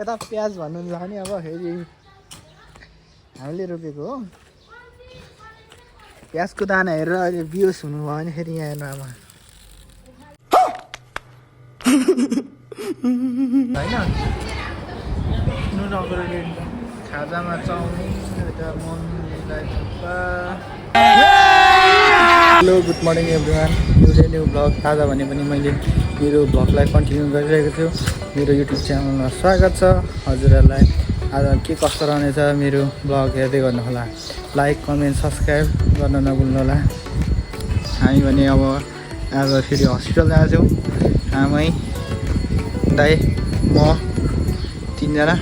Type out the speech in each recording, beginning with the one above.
यता प्याज भन्नुहुन्छ भने अब फेरि हामीले रोपेको हो। प्याजको दाना हेरेर अहिले बियोस हुनुभयो भने फेरि यहाँ हेर्नु अब होइन नुन अग्रेड खाजामा चाउमिन यता मम्मीलाई thukpa. Hello good morning everyone, new blog. आज भने पनि मैले मेरो ब्लगलाई कन्टिन्यू गरिरहेको छु। मेरो युट्युब च्यानलमा स्वागत छ हजुरहरूलाई। आज के कस्तो रहनेछ मेरो ब्लग हेर्दै गर्नुहोला। लाइक कमेन्ट सब्सक्राइब गर्न नभुल्नु होला। हामी भने अब आज फेरि हस्पिटल जान्छौँ। आमै दाइ म तिनजना।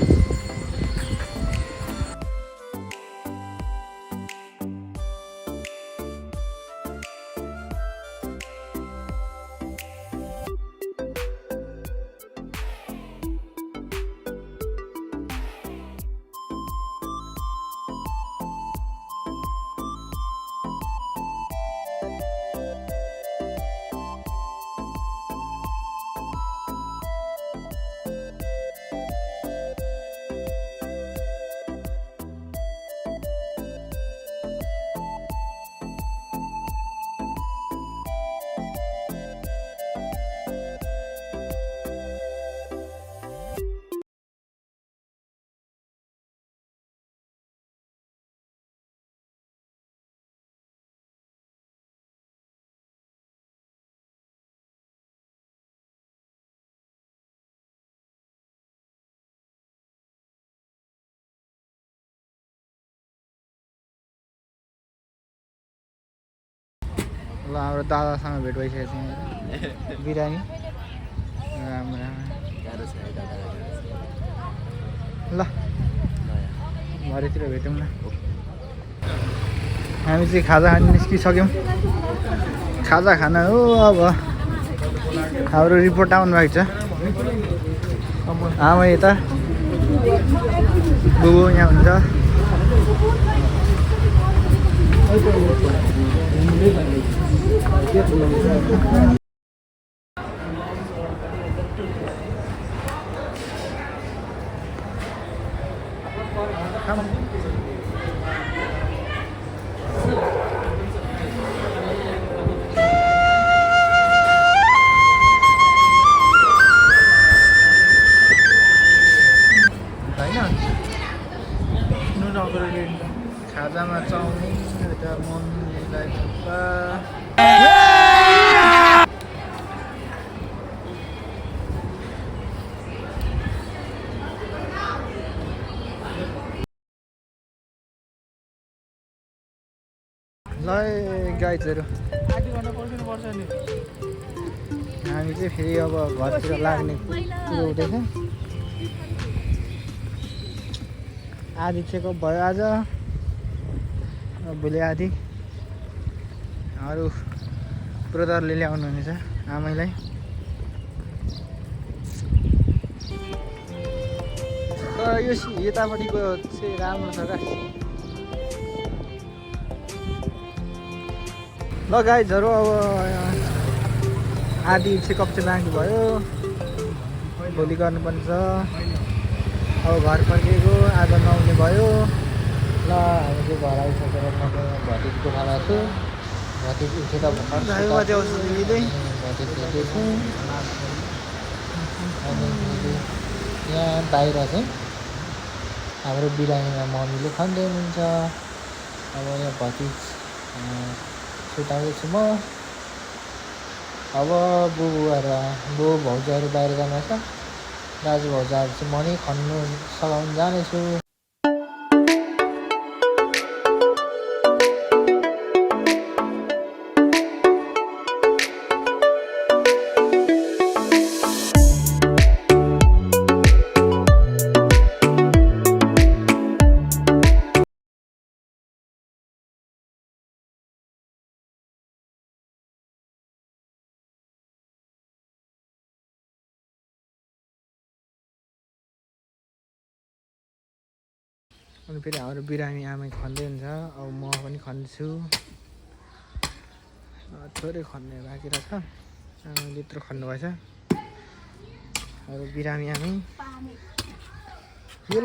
ल हाम्रो दादासँग भेट भइसकेको छ। बिरामी राम्रो ल भरेतिर भेटौँ न। हामी चाहिँ खाजा खान निस्किसक्यौँ। खाजा खाना हो अब हाम्रो रिपोर्ट आउनु भएको छ। आमा यता बुबु यहाँ हुन्छ। नुन अग्रेड खाजामा चाउमिन यता मम्मीलाई थुक्पा। ल गाइजहरू आदि गर्न पर्छ नि। हामी चाहिँ फेरि अब घरतिर लाग्ने कुरो हुँदैछ। आधी चेकअप भयो आज, भोलि आधी अरू ब्रदरले ल्याउनु हुनेछ आमैलाई। तर यो यतापट्टिको चाहिँ राम्रो छ क्या। ल गाइजहरू अब आधी चेकअप चाहिँ बाँकी भयो, भोलि गर्नुपर्ने छ। अब घर फर्केको आज नआउने भयो। ल हामी चाहिँ घर आइसकेर म भतिजको खाना छु। भतिज उठेर भतिज यहाँ बाहिर चाहिँ हाम्रो बिरामीमा मम्मीले खाँदै हुनुहुन्छ। अब यहाँ भतिज सुताउँदैछु म। अब बुबु भाउजूहरू बाहिर जानुहोस्। दाजु भाउजूहरू चाहिँ म नै खन्नु सघाउनु जानेछु। अनि फेरि हाम्रो बिरामी आमै खन्दै हुन्छ। अब म पनि खन्छु, थोरै खन्ने बाँकी रहेछ। आमाले यत्रो खन्नुभएछ। अब बिरामी आमै यो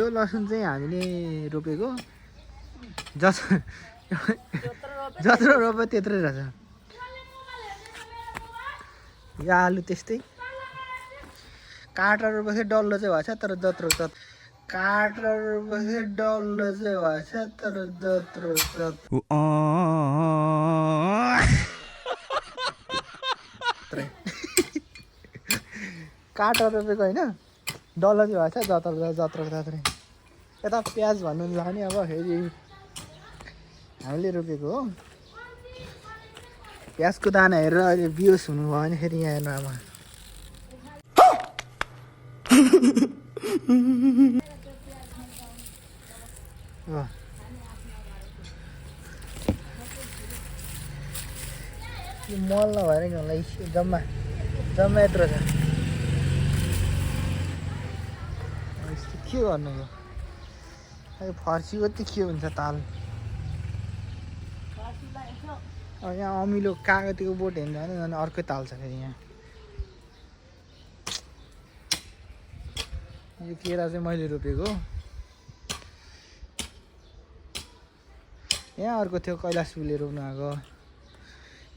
लसुन चाहिँ हामीले रोपेको जत्रो रोप्यो त्यत्रै रहेछ। यो आलु त्यस्तै काटेर रोपेको डल्लो चाहिँ भएछ, तर जत्रो काटेर रोपेको डल्लो चाहिँ भएछ, तर जत्रो काटेर रोपेको होइन, डल्लो चाहिँ भएछ, जत्रै। यता प्याज भन्नुहुन्छ भने अब फेरि हामीले रोपेको हो। प्याजको दाना हेरेर अहिले बियोस हुनुभयो भने फेरि यहाँ हेर्नु अब मल नभएर नि होला, जम्मा यत्रो छ। के गर्नु यो फर्सीको चाहिँ के हुन्छ ताल। यहाँ अमिलो कागतीको बोट हेर्नु भने झन् अर्कै ताल छ फेरि। यहाँ यो केरा चाहिँ मैले रोपेको। यहाँ अर्को थियो कैलाश फुले रोप्नु आएको,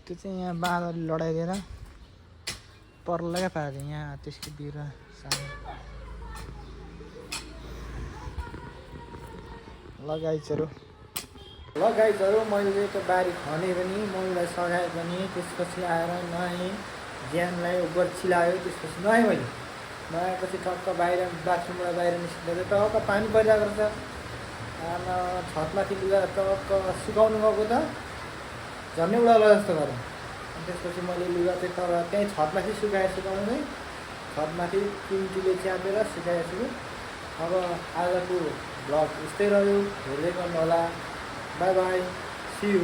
त्यो चाहिँ यहाँ बाँदरले लडाइदिएर पर्लकै पाएको थियो। यहाँ त्यसको बिरुवा सानो लगाइचहरू मैले चाहिँ त्यो बारी खने पनि, मम्मीलाई सघाएँ पनि, त्यसपछि आएर नुहाएँ, ज्यानलाई उब्बर चिलायो। त्यसपछि नुहाएँ मैले, नुहाएपछि टक्क बाहिर बाथरुमबाट बाहिर निस्किँदा चाहिँ टक्क पानी परिरहेको रहेछ। छतमाथि लुगा टक्क सुकाउनु गएको त झन्डै उडालो जस्तो गरेँ। अनि त्यसपछि मैले लुगा चाहिँ तर त्यहीँ छतमाथि सुकाउनु चाहिँ छतमाथि पिन्टीले च्यापेर सुकाएको छु। अब आजको भ्लग यस्तै रह्यो, हेर्दै गर्नु होला। Bye bye, see you.